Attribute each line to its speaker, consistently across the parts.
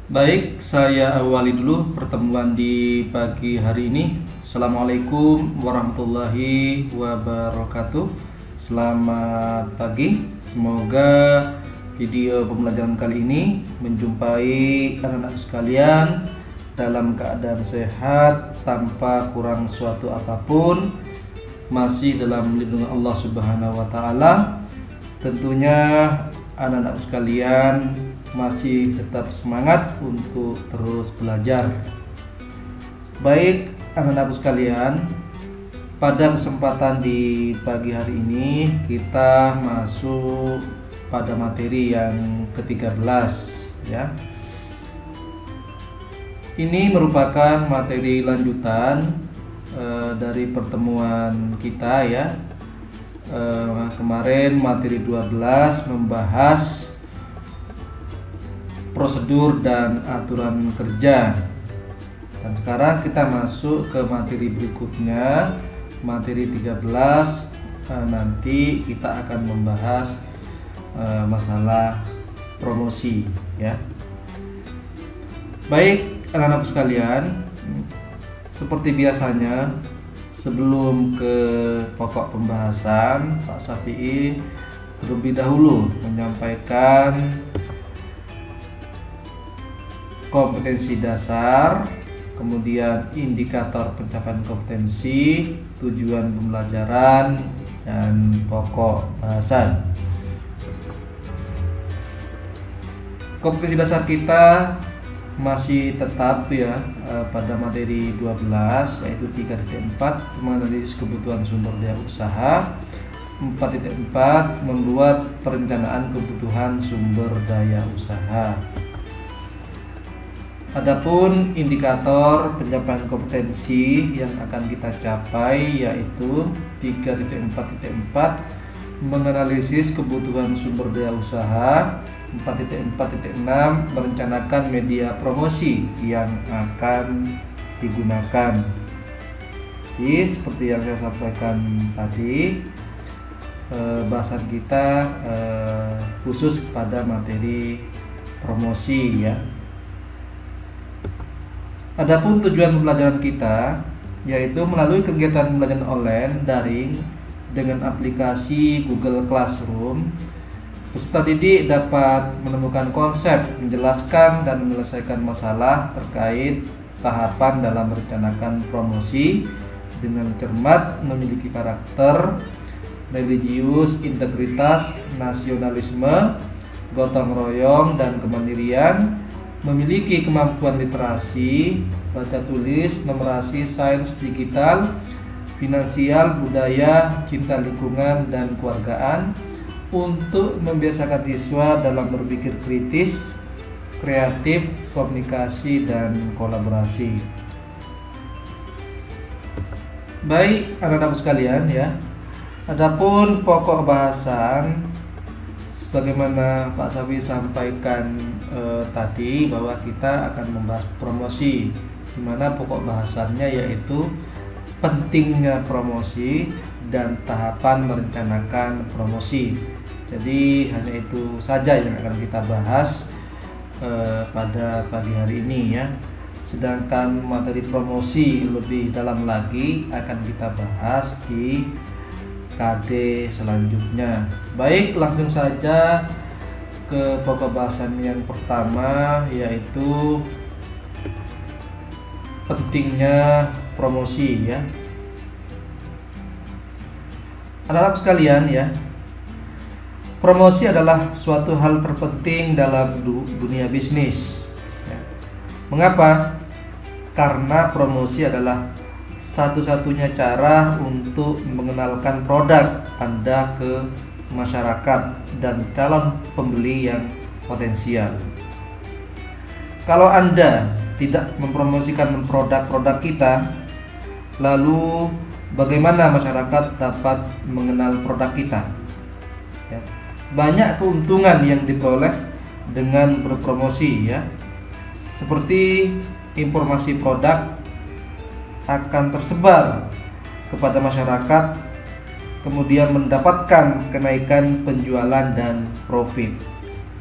Speaker 1: Baik, saya awali dulu pertemuan di pagi hari ini. Assalamualaikum warahmatullahi wabarakatuh. Selamat pagi. Semoga video pembelajaran kali ini menjumpai anak-anak sekalian dalam keadaan sehat tanpa kurang suatu apapun, masih dalam lindungan Allah Subhanahu wa taala. Tentunya anak-anak sekalian masih tetap semangat untuk terus belajar. Baik anak-anak sekalian, pada kesempatan di pagi hari ini kita masuk pada materi yang ke-13 ya. Ini merupakan materi lanjutan dari pertemuan kita ya. Kemarin materi 12 membahas prosedur dan aturan kerja, dan sekarang kita masuk ke materi berikutnya, materi 13. Nanti kita akan membahas masalah promosi ya. Baik anak-anak sekalian, seperti biasanya sebelum ke pokok pembahasan, Pak Syafi'i terlebih dahulu menyampaikan kompetensi dasar, kemudian indikator pencapaian kompetensi, tujuan pembelajaran, dan pokok bahasan. Kompetensi dasar kita masih tetap ya pada materi 12, yaitu 3.4 menganalisis kebutuhan sumber daya usaha, 4.4 membuat perencanaan kebutuhan sumber daya usaha. Adapun indikator pencapaian kompetensi yang akan kita capai yaitu 3.4.4 menganalisis kebutuhan sumber daya usaha, 4.4.6 merencanakan media promosi yang akan digunakan. Jadi seperti yang saya sampaikan tadi, bahasan kita khusus pada materi promosi ya. Adapun tujuan pembelajaran kita yaitu melalui kegiatan pembelajaran online daring dengan aplikasi Google Classroom, peserta didik dapat menemukan konsep, menjelaskan dan menyelesaikan masalah terkait tahapan dalam merencanakan promosi dengan cermat, memiliki karakter religius, integritas, nasionalisme, gotong royong, dan kemandirian, memiliki kemampuan literasi, baca tulis, numerasi, sains digital, finansial, budaya, cinta lingkungan, dan keluargaan, untuk membiasakan siswa dalam berpikir kritis, kreatif, komunikasi, dan kolaborasi. Baik anak-anak sekalian ya, adapun pokok bahasan sebagaimana Pak Sawi sampaikan tadi, bahwa kita akan membahas promosi, di mana pokok bahasannya yaitu pentingnya promosi dan tahapan merencanakan promosi. Jadi hanya itu saja yang akan kita bahas pada pagi hari ini ya. Sedangkan materi promosi lebih dalam lagi akan kita bahas di KD selanjutnya. Baik, langsung saja ke pokok bahasan yang pertama, yaitu pentingnya promosi ya. Anak-anak sekalian ya, promosi adalah suatu hal terpenting dalam dunia bisnis ya. Mengapa? Karena promosi adalah satu-satunya cara untuk mengenalkan produk Anda ke masyarakat dan calon pembeli yang potensial. Kalau Anda tidak mempromosikan produk-produk kita, lalu bagaimana masyarakat dapat mengenal produk kita? Ya. Banyak keuntungan yang diperoleh dengan berpromosi ya. Seperti informasi produk akan tersebar kepada masyarakat, kemudian mendapatkan kenaikan penjualan dan profit,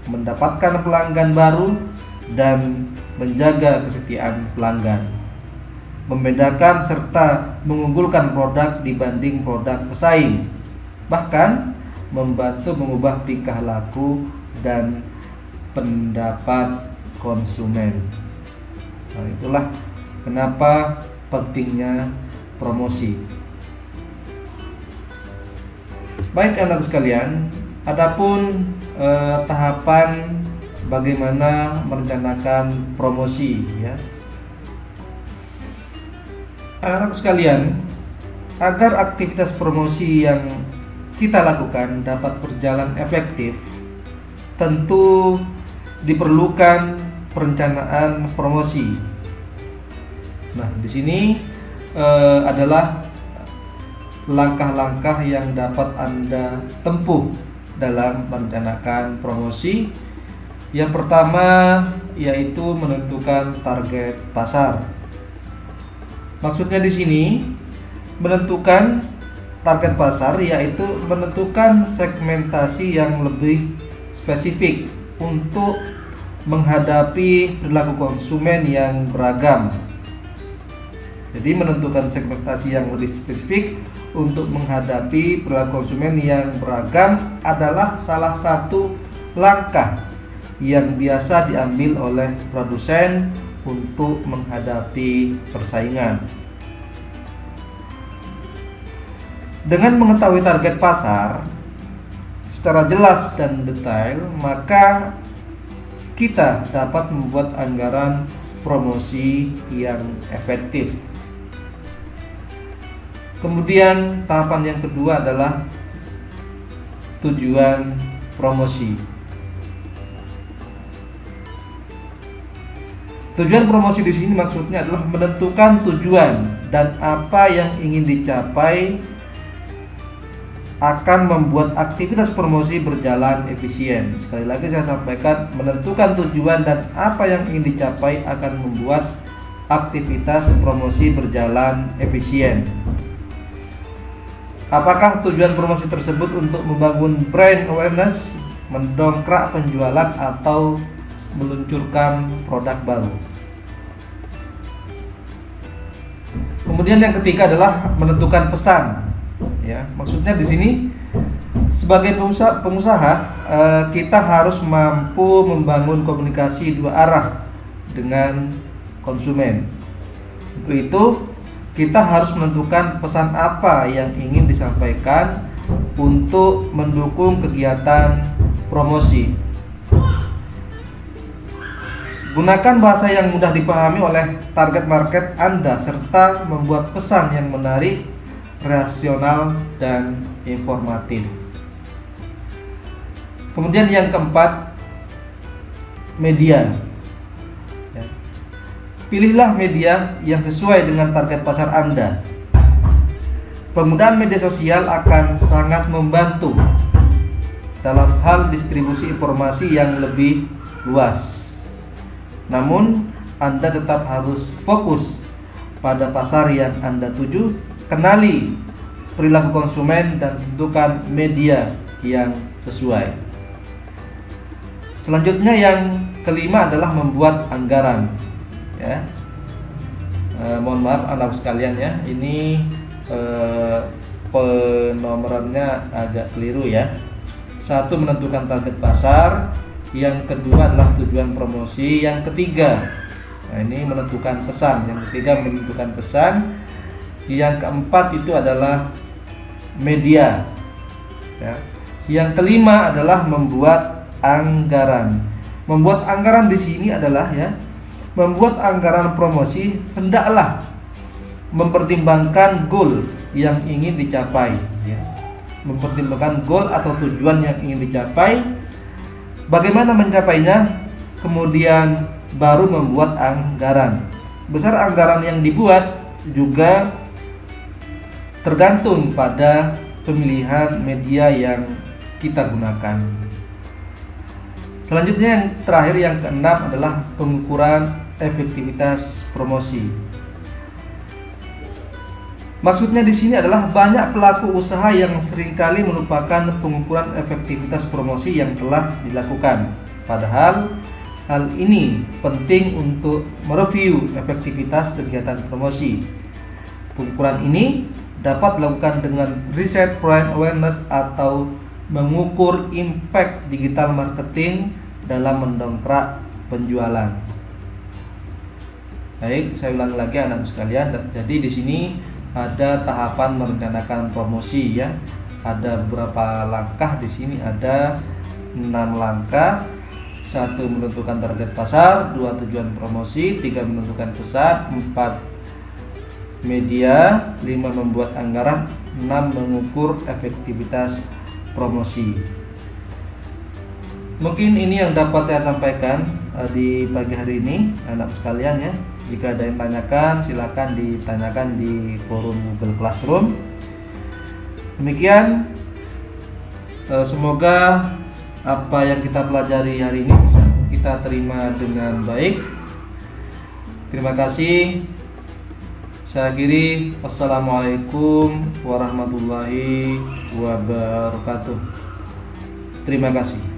Speaker 1: mendapatkan pelanggan baru, dan menjaga kesetiaan pelanggan, membedakan serta mengunggulkan produk dibanding produk pesaing, bahkan membantu mengubah tingkah laku dan pendapat konsumen. Nah, itulah kenapa pentingnya promosi. Baik anak sekalian, adapun tahapan bagaimana merencanakan promosi ya. Anak sekalian, agar aktivitas promosi yang kita lakukan dapat berjalan efektif, tentu diperlukan perencanaan promosi. Nah, di sini adalah langkah-langkah yang dapat Anda tempuh dalam merencanakan promosi. Yang pertama yaitu menentukan target pasar. Maksudnya di sini menentukan target pasar yaitu menentukan segmentasi yang lebih spesifik untuk menghadapi perilaku konsumen yang beragam. Jadi menentukan segmentasi yang lebih spesifik untuk menghadapi perilaku konsumen yang beragam adalah salah satu langkah yang biasa diambil oleh produsen untuk menghadapi persaingan. Dengan mengetahui target pasar secara jelas dan detail, maka kita dapat membuat anggaran promosi yang efektif. Kemudian tahapan yang kedua adalah tujuan promosi. Tujuan promosi di sini maksudnya adalah menentukan tujuan dan apa yang ingin dicapai akan membuat aktivitas promosi berjalan efisien. Sekali lagi saya sampaikan, menentukan tujuan dan apa yang ingin dicapai akan membuat aktivitas promosi berjalan efisien. Apakah tujuan promosi tersebut untuk membangun brand awareness, mendongkrak penjualan, atau meluncurkan produk baru? Kemudian yang ketiga adalah menentukan pesan. Ya, maksudnya di sini sebagai pengusaha kita harus mampu membangun komunikasi dua arah dengan konsumen. Untuk itu kita harus menentukan pesan apa yang ingin disampaikan untuk mendukung kegiatan promosi. Gunakan bahasa yang mudah dipahami oleh target market Anda serta membuat pesan yang menarik, rasional, dan informatif. Kemudian yang keempat, media. Pilihlah media yang sesuai dengan target pasar Anda. Penggunaan media sosial akan sangat membantu dalam hal distribusi informasi yang lebih luas. Namun, Anda tetap harus fokus pada pasar yang Anda tuju, kenali perilaku konsumen, dan tentukan media yang sesuai. Selanjutnya yang kelima adalah membuat anggaran. Ya, mohon maaf anak sekalian ya, ini penomorannya agak keliru ya. Satu, menentukan target pasar. Yang kedua adalah tujuan promosi. Yang ketiga, nah ini menentukan pesan. Yang ketiga menentukan pesan. Yang keempat itu adalah media. Ya. Yang kelima adalah membuat anggaran. Membuat anggaran di sini adalah ya, membuat anggaran promosi hendaklah mempertimbangkan goal yang ingin dicapai, ya. Mempertimbangkan goal atau tujuan yang ingin dicapai, bagaimana mencapainya, kemudian baru membuat anggaran. Besar anggaran yang dibuat juga tergantung pada pemilihan media yang kita gunakan. Selanjutnya yang terakhir, yang keenam adalah pengukuran efektivitas promosi. Maksudnya di sini adalah banyak pelaku usaha yang seringkali melupakan pengukuran efektivitas promosi yang telah dilakukan. Padahal Hal ini penting untuk mereview efektivitas kegiatan promosi. Pengukuran ini dapat dilakukan dengan riset brand awareness atau mengukur impact digital marketing dalam mendongkrak penjualan. Baik, saya ulang lagi anak sekalian. Jadi di sini ada tahapan merencanakan promosi ya. Ada beberapa langkah di sini, ada 6 langkah. 1 menentukan target pasar, 2 tujuan promosi, 3 menentukan pesan, 4 media, 5 membuat anggaran, 6 mengukur efektivitas promosi. Mungkin ini yang dapat saya sampaikan di pagi hari ini anak sekalian ya. Jika ada yang tanyakan silakan ditanyakan di forum Google Classroom. Demikian, semoga apa yang kita pelajari hari ini bisa kita terima dengan baik. Terima kasih. Saya akhiri. Wassalamualaikum warahmatullahi wabarakatuh. Terima kasih.